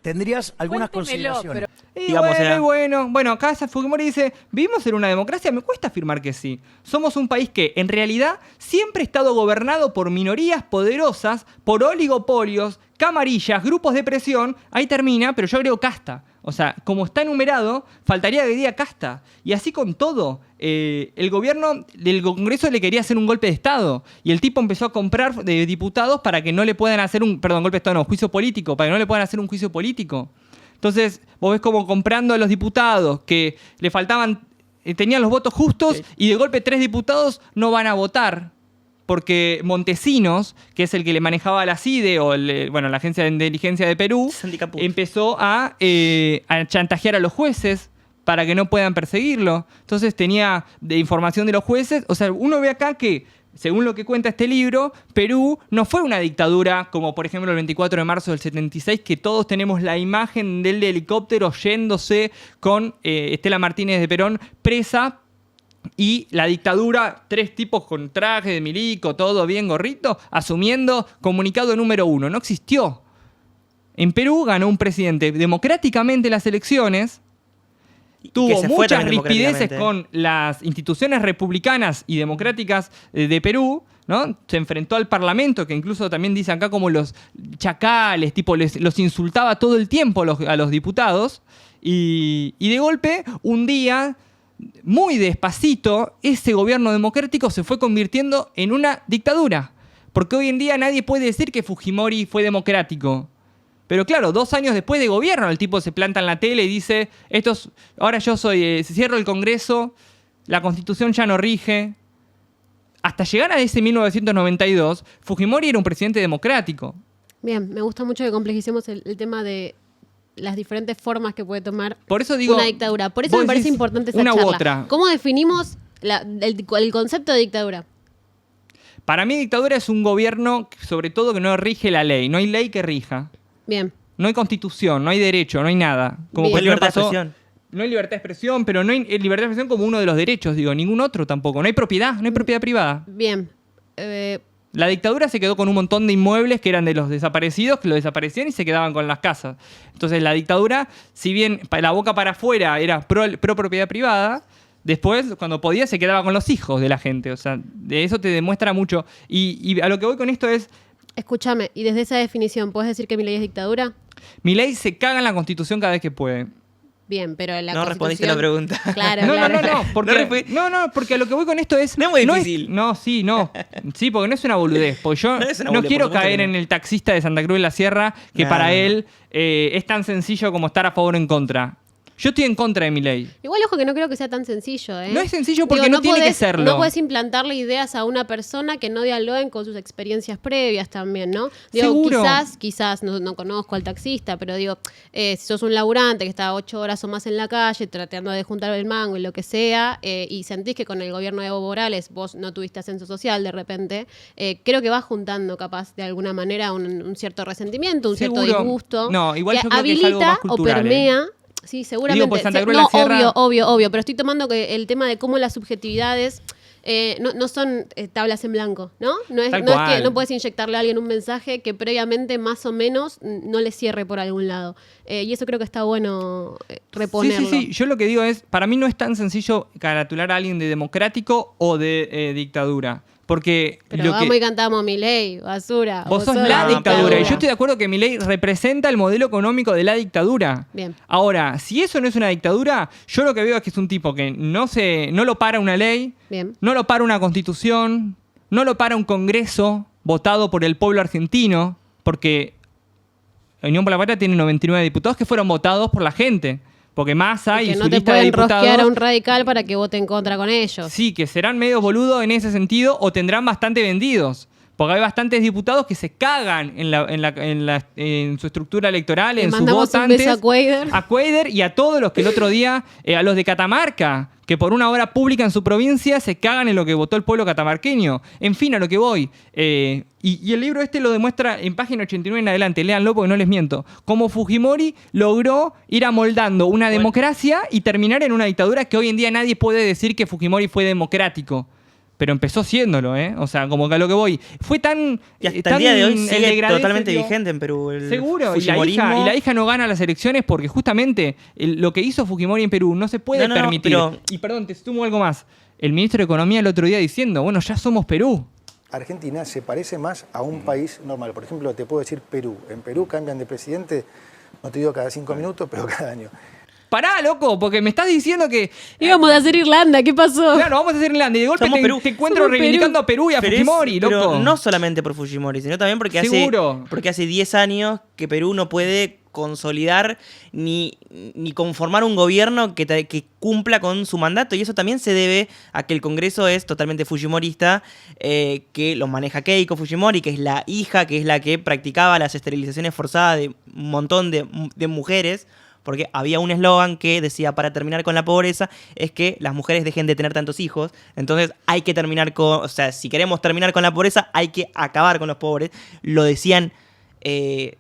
tendrías algunas Cuéntemelo, consideraciones. Y Digamos, bueno, acá Fujimori dice, ¿vivimos en una democracia? Me cuesta afirmar que sí. Somos un país que, en realidad, siempre ha estado gobernado por minorías poderosas, por oligopolios, camarillas, grupos de presión. Ahí termina, pero yo agrego casta. O sea, como está enumerado, faltaría que diga casta. Y así con todo. El gobierno del Congreso le quería hacer un golpe de Estado. Y el tipo empezó a comprar diputados para que no le puedan hacer golpe de Estado, no, juicio político, para que no le puedan hacer un juicio político. Entonces, vos ves como comprando a los diputados que le faltaban, tenían los votos justos y de golpe 3 diputados no van a votar. Porque Montesinos, que es el que le manejaba la CIDE o la Agencia de Inteligencia de Perú, Sandy Caput. empezó a chantajear a los jueces para que no puedan perseguirlo. Entonces tenía de información de los jueces. O sea, uno ve acá que, según lo que cuenta este libro, Perú no fue una dictadura como, por ejemplo, el 24 de marzo del 76, que todos tenemos la imagen del helicóptero yéndose con Estela Martínez de Perón presa. Y la dictadura, 3 tipos con traje de milico, todo bien gorrito, asumiendo comunicado número 1. No existió. En Perú ganó un presidente democráticamente las elecciones, que tuvo se fue muchas también rispideces democráticamente. con las instituciones republicanas y democráticas de Perú, ¿no? Se enfrentó al parlamento, que incluso también dice acá como los chacales, tipo los insultaba todo el tiempo a los diputados. Y de golpe, un día, muy despacito, ese gobierno democrático se fue convirtiendo en una dictadura. Porque hoy en día nadie puede decir que Fujimori fue democrático. Pero claro, 2 años después de gobierno, el tipo se planta en la tele y dice, ahora yo cierro el Congreso, la Constitución ya no rige. Hasta llegar a ese 1992, Fujimori era un presidente democrático. Bien, me gusta mucho que complejicemos el tema de las diferentes formas que puede tomar Por eso digo, una dictadura. Por eso vos me parece decís importante esa una u charla. otra. ¿Cómo definimos el concepto de dictadura? Para mí dictadura es un gobierno, sobre todo, que no rige la ley. No hay ley que rija. Bien. No hay constitución, no hay derecho, no hay nada. Como Bien. por ejemplo Libertad de pasó- expresión. No hay libertad de expresión, pero no hay libertad de expresión como uno de los derechos, digo, ningún otro tampoco. No hay propiedad privada. Bien. La dictadura se quedó con un montón de inmuebles que eran de los desaparecidos, que lo desaparecían y se quedaban con las casas. Entonces la dictadura, si bien la boca para afuera era pro propiedad privada, después cuando podía se quedaba con los hijos de la gente. O sea, de eso te demuestra mucho. Y a lo que voy con esto es, Escúchame, y desde esa definición, ¿puedes decir que mi ley es dictadura? Milei se caga en la Constitución cada vez que puede. Bien, pero la No respondiste la Constitución- pregunta. Claro, No, claro. no, porque, No porque a lo que voy con esto es... No es muy difícil. Sí, porque no es una boludez. Porque yo No es una no boludez, quiero por supuesto caer que no. en el taxista de Santa Cruz de la Sierra, que No, para no. él es tan sencillo como estar a favor o en contra. Yo estoy en contra de Milei. Igual, ojo, que no creo que sea tan sencillo, ¿eh? No es sencillo porque no tiene que serlo. No puedes implantarle ideas a una persona que no dialoguen con sus experiencias previas también, ¿no? Digo, Seguro. quizás no conozco al taxista, pero digo, si sos un laburante que está 8 horas o más en la calle tratando de juntar el mango y lo que sea, y sentís que con el gobierno de Evo Morales vos no tuviste ascenso social de repente, creo que vas juntando capaz de alguna manera un cierto resentimiento, un cierto Seguro. disgusto. No, igual que yo creo que es algo habilita más cultural, o permea. Sí, seguramente. Digo, pues Santa Cruz de No, la Sierra- obvio, pero estoy tomando que el tema de cómo las subjetividades no son tablas en blanco, ¿no? No es que no puedes inyectarle a alguien un mensaje que previamente más o menos no le cierre por algún lado. Y eso creo que está bueno reponerlo. Sí. Yo lo que digo es, para mí no es tan sencillo caratular a alguien de democrático o de dictadura. Porque Pero lo vamos que... y cantamos Milei, basura. Vos sos la dictadura. Y yo estoy de acuerdo que Milei representa el modelo económico de la dictadura. Bien. Ahora, si eso no es una dictadura, yo lo que veo es que es un tipo que no lo para una ley, Bien. no lo para una constitución, no lo para un congreso votado por el pueblo argentino, porque la Unión por la Patria tiene 99 diputados que fueron votados por la gente. Porque Massa y Que su no te lista de pueden diputados... rosquear a un radical para que vote en contra con ellos. Sí, que serán medio boludos en ese sentido o tendrán bastante vendidos. Porque hay bastantes diputados que se cagan en su estructura electoral, Le en sus mandamos un votantes. beso a Cuader. A Cuader y a todos los que el otro día, a los de Catamarca, que por una obra pública en su provincia se cagan en lo que votó el pueblo catamarqueño. En fin, a lo que voy. Y el libro este lo demuestra en página 89 en adelante, léanlo porque no les miento. Cómo Fujimori logró ir amoldando una democracia y terminar en una dictadura que hoy en día nadie puede decir que Fujimori fue democrático. Pero empezó siéndolo, ¿eh? O sea, como que a lo que voy. Fue tan... Y hasta tan el día de hoy el sigue degradé totalmente se dio. vigente en Perú. El Seguro, fujimorismo. y la hija no gana las elecciones porque justamente lo que hizo Fujimori en Perú no se puede No, permitir. pero- Y perdón, te sumo algo más. El ministro de Economía el otro día diciendo, bueno, ya somos Perú. Argentina se parece más a un país normal. Por ejemplo, te puedo decir Perú. En Perú cambian de presidente, no te digo cada 5 minutos, pero cada año. Pará, loco, porque me estás diciendo que... Íbamos a hacer Irlanda, ¿qué pasó? Claro, vamos a hacer Irlanda y de golpe Somos Perú. te encuentro Somos reivindicando a Perú y a Pero Fujimori, loco. pero no solamente por Fujimori, sino también porque Seguro. hace 10 años que Perú no puede consolidar ni conformar un gobierno que cumpla con su mandato. Y eso también se debe a que el Congreso es totalmente fujimorista, que lo maneja Keiko Fujimori, que es la hija, que es la que practicaba las esterilizaciones forzadas de un montón de mujeres. Porque había un eslogan que decía, para terminar con la pobreza, es que las mujeres dejen de tener tantos hijos. Entonces hay que terminar con... O sea, si queremos terminar con la pobreza, hay que acabar con los pobres. Lo decían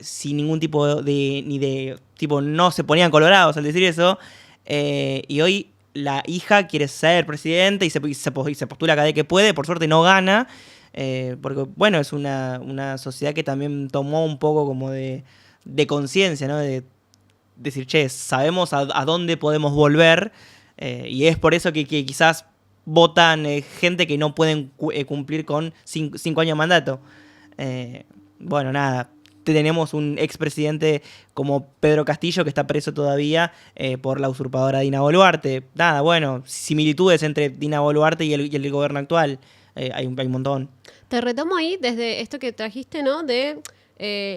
sin ningún tipo de... Tipo, no se ponían colorados al decir eso. Y hoy la hija quiere ser presidente y se postula cada vez que puede. Por suerte no gana. Porque, bueno, es una sociedad que también tomó un poco como de conciencia, ¿no? De decir, che, sabemos a dónde podemos volver, y es por eso que quizás votan gente que no pueden cumplir con 5 años de mandato. Bueno, nada, tenemos un expresidente como Pedro Castillo que está preso todavía por la usurpadora Dina Boluarte. Nada, bueno, similitudes entre Dina Boluarte y el gobierno actual. Hay un montón. Te retomo ahí desde esto que trajiste, ¿no? De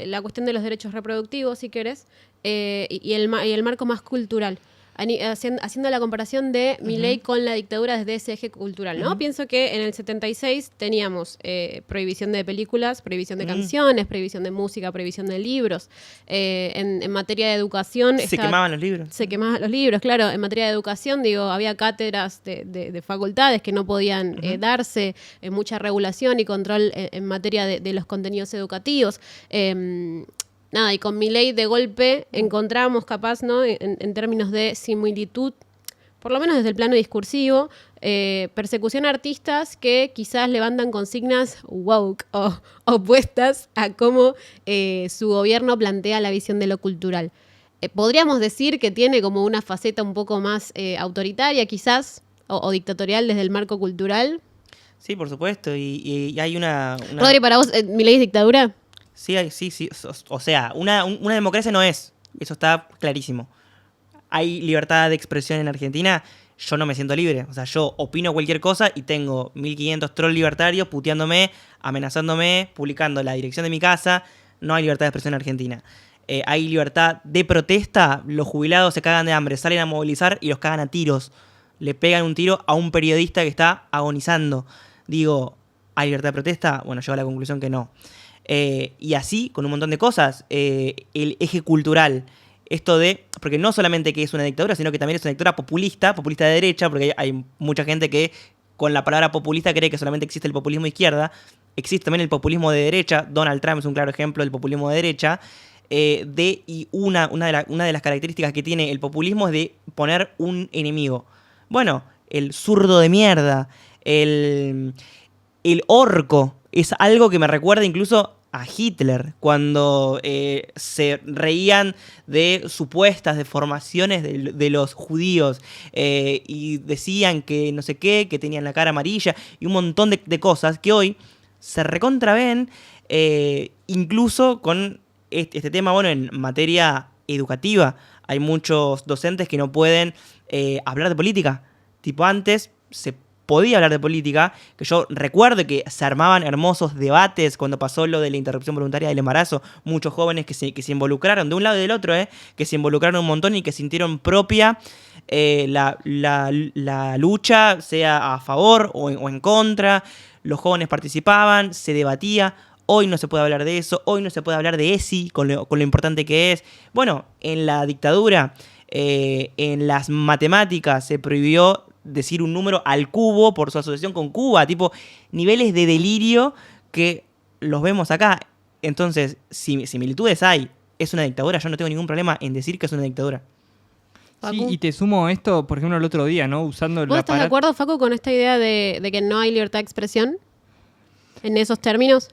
la cuestión de los derechos reproductivos, si querés, y el marco más cultural. Haciendo la comparación de Milei con la dictadura desde ese eje cultural, ¿no? Pienso que en el 76 teníamos prohibición de películas, prohibición de canciones, prohibición de música, prohibición de libros. En materia de educación... Se quemaban los libros. Se quemaban los libros, claro. En materia de educación, digo, había cátedras de facultades que no podían darse, mucha regulación y control en materia de los contenidos educativos. Nada, y con Milei de golpe encontramos capaz, ¿no? En términos de similitud, por lo menos desde el plano discursivo, persecución a artistas que quizás levantan consignas woke o opuestas a cómo su gobierno plantea la visión de lo cultural. Podríamos decir que tiene como una faceta un poco más autoritaria quizás, o dictatorial desde el marco cultural. Sí, por supuesto, y hay una... Rodri, para vos, ¿Milei es dictadura? Sí. O sea, una democracia no es. Eso está clarísimo. ¿Hay libertad de expresión en Argentina? Yo no me siento libre. O sea, yo opino cualquier cosa y tengo 1500 trolls libertarios puteándome, amenazándome, publicando la dirección de mi casa. No hay libertad de expresión en Argentina. hay libertad de protesta, los jubilados se cagan de hambre, salen a movilizar y los cagan a tiros. Le pegan un tiro a un periodista que está agonizando. Digo, ¿hay libertad de protesta? Bueno, llego a la conclusión que no. Y así, con un montón de cosas. El eje cultural. Esto de, porque no solamente que es una dictadura, sino que también es una dictadura populista de derecha, porque hay mucha gente que con la palabra populista cree que solamente existe el populismo de izquierda. Existe también el populismo de derecha. Donald Trump es un claro ejemplo del populismo de derecha. Y una de las características que tiene el populismo es de poner un enemigo. Bueno, el zurdo de mierda, el orco, es algo que me recuerda incluso a Hitler, cuando se reían de supuestas deformaciones de los judíos y decían que no sé qué, que tenían la cara amarilla y un montón de cosas que hoy se recontraven, incluso con este tema, bueno, en materia educativa. Hay muchos docentes que no pueden hablar de política. Tipo, antes se podía hablar de política, que yo recuerdo que se armaban hermosos debates cuando pasó lo de la interrupción voluntaria del embarazo. Muchos jóvenes que se involucraron de un lado y del otro, que se involucraron un montón y que sintieron propia la lucha, sea a favor o en contra. Los jóvenes participaban, se debatía. Hoy no se puede hablar de eso, hoy no se puede hablar de ESI, con lo importante que es. Bueno, en la dictadura, en las matemáticas se prohibió decir un número al cubo por su asociación con Cuba, tipo niveles de delirio que los vemos acá. Entonces, si similitudes hay, es una dictadura, yo no tengo ningún problema en decir que es una dictadura. Sí, y te sumo esto, por ejemplo, el otro día, ¿no? Usando el ¿Vos estás de acuerdo, Facu, con esta idea de que no hay libertad de expresión en esos términos?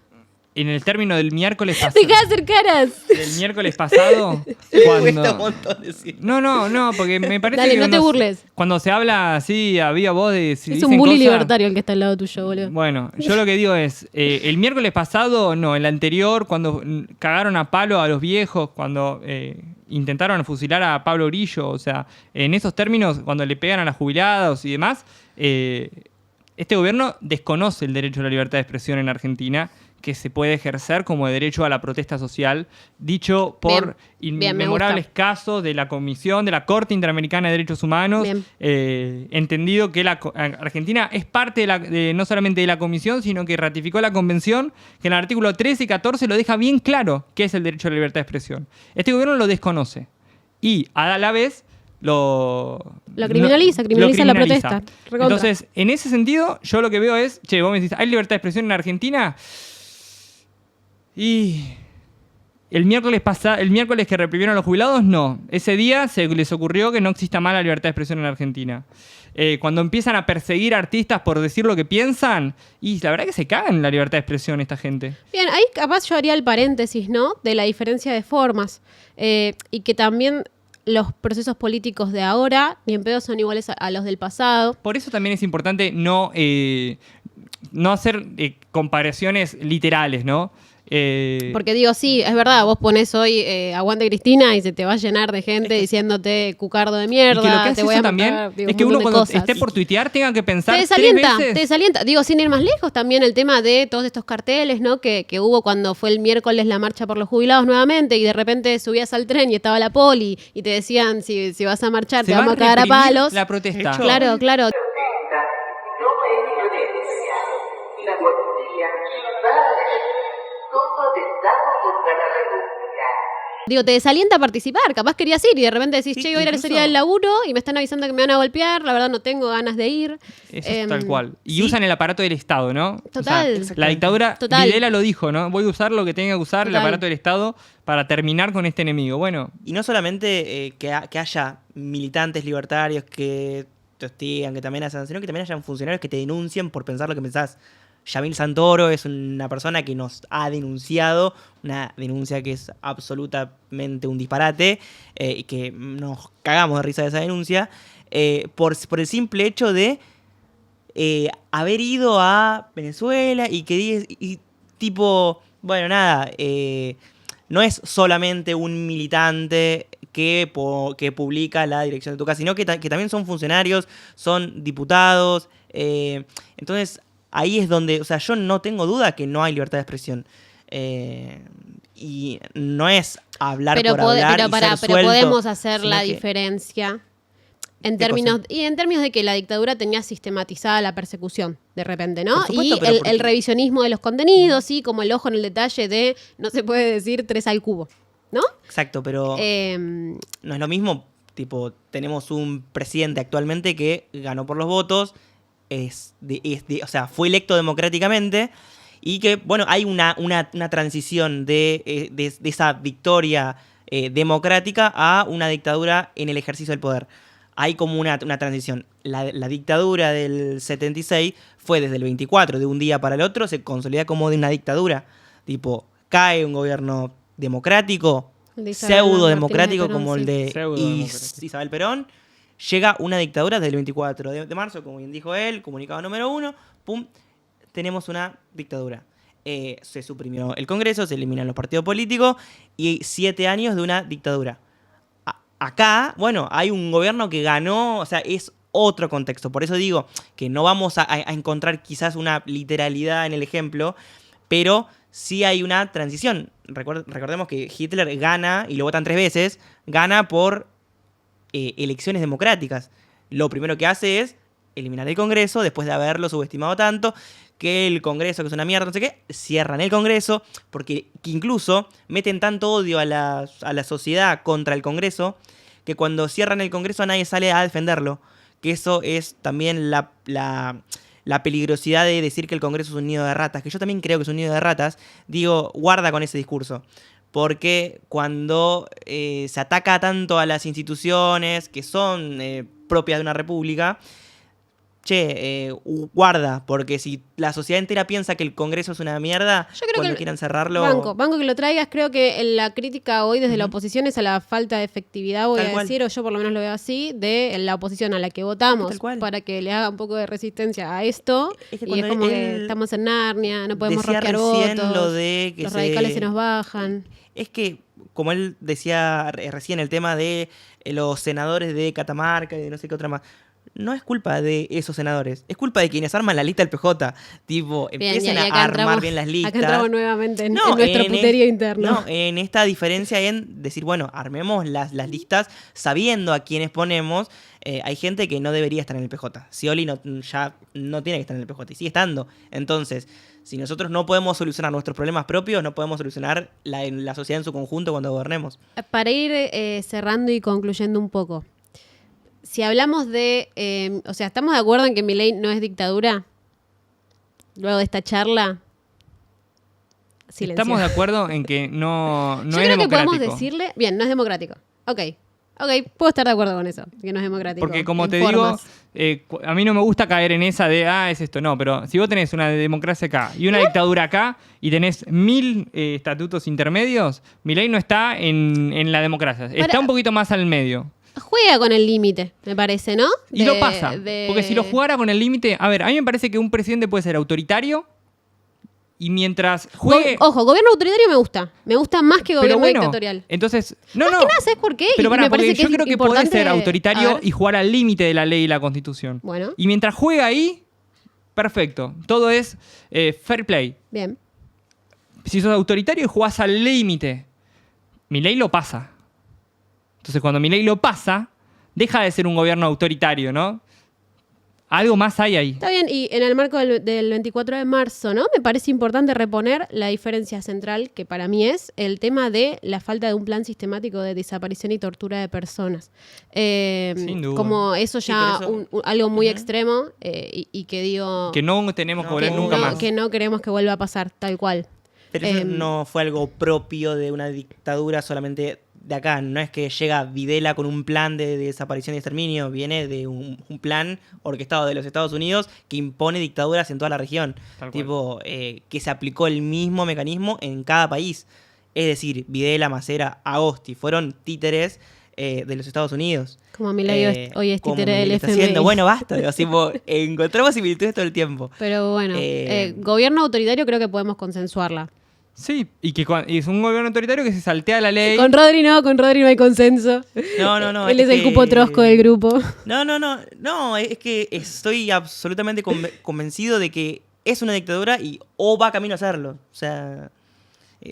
En el término del miércoles pasado. ¡Dejá de hacer caras! Del miércoles pasado. Cuesta un montón decir. No, porque me parece Dale, que no te burles. Cuando se habla así a viva voz de... Si Es dicen un bully cosas, libertario el que está al lado tuyo, boludo. Bueno, yo lo que digo es, el miércoles pasado, no, el anterior, cuando cagaron a palo a los viejos, cuando intentaron fusilar a Pablo Grillo, o sea, en esos términos, cuando le pegan a los jubilados y demás, este gobierno desconoce el derecho a la libertad de expresión en Argentina, que se puede ejercer como derecho a la protesta social, dicho por inmemorables casos de la Comisión, de la Corte Interamericana de Derechos Humanos, entendido que Argentina es parte no solamente de la Comisión, sino que ratificó la Convención, que en el artículo 13 y 14 lo deja bien claro qué es el derecho a la libertad de expresión. Este gobierno lo desconoce y a la vez lo criminaliza la protesta. Recontra. Entonces, en ese sentido, yo lo que veo es, vos me decís, ¿hay libertad de expresión en Argentina? Y el miércoles que reprimieron a los jubilados, no. Ese día se les ocurrió que no exista más la libertad de expresión en Argentina. Cuando empiezan a perseguir artistas por decir lo que piensan, y la verdad que se cagan en la libertad de expresión esta gente. Bien, ahí capaz yo haría el paréntesis, ¿no? De la diferencia de formas. Y que también los procesos políticos de ahora ni en pedo son iguales a los del pasado. Por eso también es importante no hacer comparaciones literales, ¿no? Porque digo, sí, es verdad, vos ponés hoy Aguante Cristina y se te va a llenar de gente diciéndote cucardo de mierda, y que lo que hace te voy eso a también matar, digo, es que un uno montón de cuando cosas. esté por tuitear tenga que pensar te desalienta, 3 veces. Te desalienta. Digo, sin ir más lejos, también el tema de todos estos carteles, ¿no? Que hubo cuando fue el miércoles la marcha por los jubilados nuevamente y de repente subías al tren y estaba la poli y te decían, si vas a marchar, te vamos a cagar a palos. La protesta. Claro. Digo, te desalienta a participar, capaz querías ir y de repente decís, che, hoy era el día del laburo y me están avisando que me van a golpear, la verdad no tengo ganas de ir. Eso es tal cual. Y usan el aparato del Estado, ¿no? Total. O sea, la dictadura, Videla lo dijo, ¿no? Voy a usar lo que tenga que usar, el aparato del Estado, para terminar con este enemigo. Bueno. Y no solamente que haya militantes libertarios que te hostigan, que te amenazan, sino que también hayan funcionarios que te denuncien por pensar lo que pensás. Yamil Santoro es una persona que nos ha denunciado, una denuncia que es absolutamente un disparate y que nos cagamos de risa de esa denuncia, por el simple hecho de haber ido a Venezuela y tipo, bueno, nada, no es solamente un militante que publica la dirección de tu casa, sino que también son funcionarios, son diputados, entonces... Ahí es donde, o sea, yo no tengo duda que no hay libertad de expresión. Y no es hablar Pero, por hablar y pero ser suelto, podemos hacer sino la que- diferencia en ¿Qué términos cosa? y en términos de que la dictadura tenía sistematizada la persecución de repente, ¿no? Por supuesto, Y pero el porque- revisionismo de los contenidos, sí, como el ojo en el detalle de no se puede decir 3 al cubo, ¿no? Exacto, pero no es lo mismo. Tipo, tenemos un presidente actualmente que ganó por los votos, o sea, fue electo democráticamente y que, bueno, hay una transición de esa victoria democrática a una dictadura en el ejercicio del poder. Hay como una transición. La dictadura del 76 fue desde el 24, de un día para el otro, se consolida como de una dictadura. Tipo, cae un gobierno democrático, El de Isabel pseudo Martínez democrático de Perón, como el sí. de Pseudo-democrático. Isabel Perón, llega una dictadura desde el 24 de marzo, como bien dijo él, comunicado número 1, pum, tenemos una dictadura. Se suprimió el Congreso, se eliminan los partidos políticos y 7 años de una dictadura. Acá, bueno, hay un gobierno que ganó, o sea, es otro contexto. Por eso digo que no vamos a encontrar quizás una literalidad en el ejemplo, pero sí hay una transición. Recordemos que Hitler gana, y lo votan 3 veces, gana por elecciones democráticas. Lo primero que hace es eliminar el Congreso, después de haberlo subestimado tanto, que el Congreso, que es una mierda, no sé qué, cierran el Congreso, porque que incluso meten tanto odio a la sociedad contra el Congreso, que cuando cierran el Congreso nadie sale a defenderlo. Que eso es también la peligrosidad de decir que el Congreso es un nido de ratas, que yo también creo que es un nido de ratas. Digo, guarda con ese discurso. Porque cuando se ataca tanto a las instituciones que son propias de una república, guarda, porque si la sociedad entera piensa que el Congreso es una mierda, Yo creo cuando que quieran cerrarlo... Banco que lo traigas. Creo que la crítica hoy desde la oposición es a la falta de efectividad, voy Tal a cual. decir, o yo por lo menos lo veo así, de la oposición a la que votamos Tal cual. para que le haga un poco de resistencia a esto. Es que Y es cuando como que él estamos en Narnia, no podemos decía rosquear recién votos, lo de que los se- radicales se nos bajan. Es que, como él decía recién, el tema de los senadores de Catamarca y de no sé qué otra más, no es culpa de esos senadores, es culpa de quienes arman la lista del PJ. Tipo, Bien, empiecen y a acá armar bien las listas. Acá entramos nuevamente en, No, en nuestro en puterío interno. No, en esta diferencia en decir, bueno, armemos las listas sabiendo a quiénes ponemos. Hay gente que no debería estar en el PJ. Scioli ya no tiene que estar en el PJ y sigue estando. Entonces, si nosotros no podemos solucionar nuestros problemas propios, no podemos solucionar la sociedad en su conjunto cuando gobernemos. Para ir cerrando y concluyendo un poco, si hablamos de, o sea, ¿estamos de acuerdo en que Milei no es dictadura? Luego de esta charla, silencio. Estamos de acuerdo en que no Yo es creo que democrático. podemos decirle, bien, no es democrático. Ok, puedo estar de acuerdo con eso, que no es democrático. Porque como en te formas. digo, a mí no me gusta caer en esa de, es esto, no, pero si vos tenés una democracia acá y una dictadura acá y tenés 1000 estatutos intermedios, Milei no está en la democracia, está un poquito más al medio. Juega con el límite, me parece, ¿no? Y lo pasa, porque si lo jugara con el límite, a ver, a mí me parece que un presidente puede ser autoritario y mientras juegue... Ojo, gobierno autoritario me gusta más que pero gobierno bueno, dictatorial. entonces, Más que nada, ¿sabes por qué? Pero Y pará, me parece porque que yo es creo que puede importante- ser a autoritario ver. y jugar al límite de la ley y la constitución. Bueno. Y mientras juega ahí, perfecto. Todo es fair play. Bien. Si sos autoritario y jugás al límite, Milei lo pasa. Entonces cuando Milei lo pasa, deja de ser un gobierno autoritario, ¿no? Algo más hay ahí. Está bien, y en el marco del 24 de marzo, ¿no? Me parece importante reponer la diferencia central, que para mí es el tema de la falta de un plan sistemático de desaparición y tortura de personas. Sin duda. Como eso Sí, ya, pero eso- algo muy extremo y que digo... Que no tenemos que No, volver que nunca no, más. Que no queremos que vuelva a pasar, tal cual. Pero eso Em, no fue algo propio de una dictadura solamente de acá. No es que llega Videla con un plan de desaparición y exterminio. Viene de un plan orquestado de los Estados Unidos que impone dictaduras en toda la región. Tal cual. Tipo, que se aplicó el mismo mecanismo en cada país. Es decir, Videla, Macera, Agosti fueron títeres de los Estados Unidos. Como Milei hoy es como títere del Milei está FMI. haciendo. Bueno, basta. Así, encontramos similitudes todo el tiempo. Pero bueno, Eh, gobierno autoritario creo que podemos consensuarla. Sí, y que y es un gobierno autoritario que se saltea la ley. Con Rodri no hay consenso. No. Él es el que- cupo trosco del grupo. No, es que estoy absolutamente convencido de que es una dictadura y o va camino a hacerlo. O sea,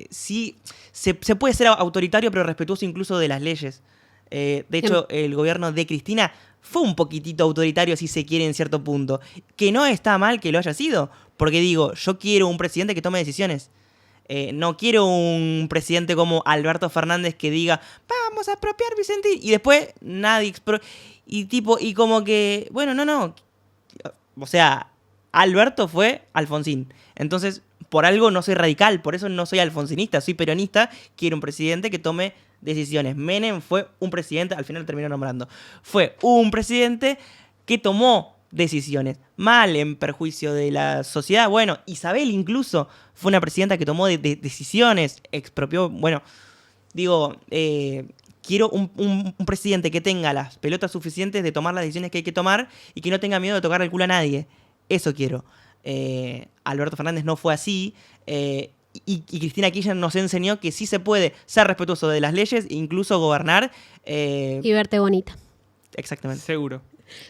sí, se puede ser autoritario, pero respetuoso incluso de las leyes. De hecho, el gobierno de Cristina fue un poquitito autoritario, si se quiere, en cierto punto. Que no está mal que lo haya sido, porque digo, yo quiero un presidente que tome decisiones. No quiero un presidente como Alberto Fernández que diga, vamos a expropiar Vicentín, y después nadie y como que, bueno, no. O sea, Alberto fue Alfonsín. Entonces, por algo no soy radical, por eso no soy alfonsinista, soy peronista, quiero un presidente que tome decisiones. Menem fue un presidente, al final terminó nombrando, fue un presidente que tomó decisiones, mal, en perjuicio de la sociedad. Bueno, Isabel incluso fue una presidenta que tomó decisiones, expropió, bueno, digo, quiero un presidente que tenga las pelotas suficientes de tomar las decisiones que hay que tomar y que no tenga miedo de tocar el culo a nadie. Eso quiero. Alberto Fernández no fue así, y Cristina Kirchner nos enseñó que sí se puede ser respetuoso de las leyes e incluso gobernar. Y verte bonita. Exactamente. Seguro.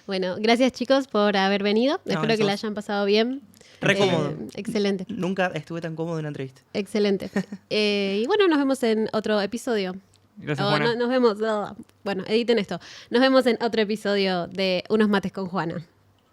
Bueno, gracias chicos por haber venido. No, Espero que la hayan pasado bien. Re cómodo. Excelente. Nunca estuve tan cómodo en una entrevista. Excelente. Y bueno, nos vemos en otro episodio. Gracias, Juana. Nos vemos. Bueno, editen esto. Nos vemos en otro episodio de Unos Mates con Juana.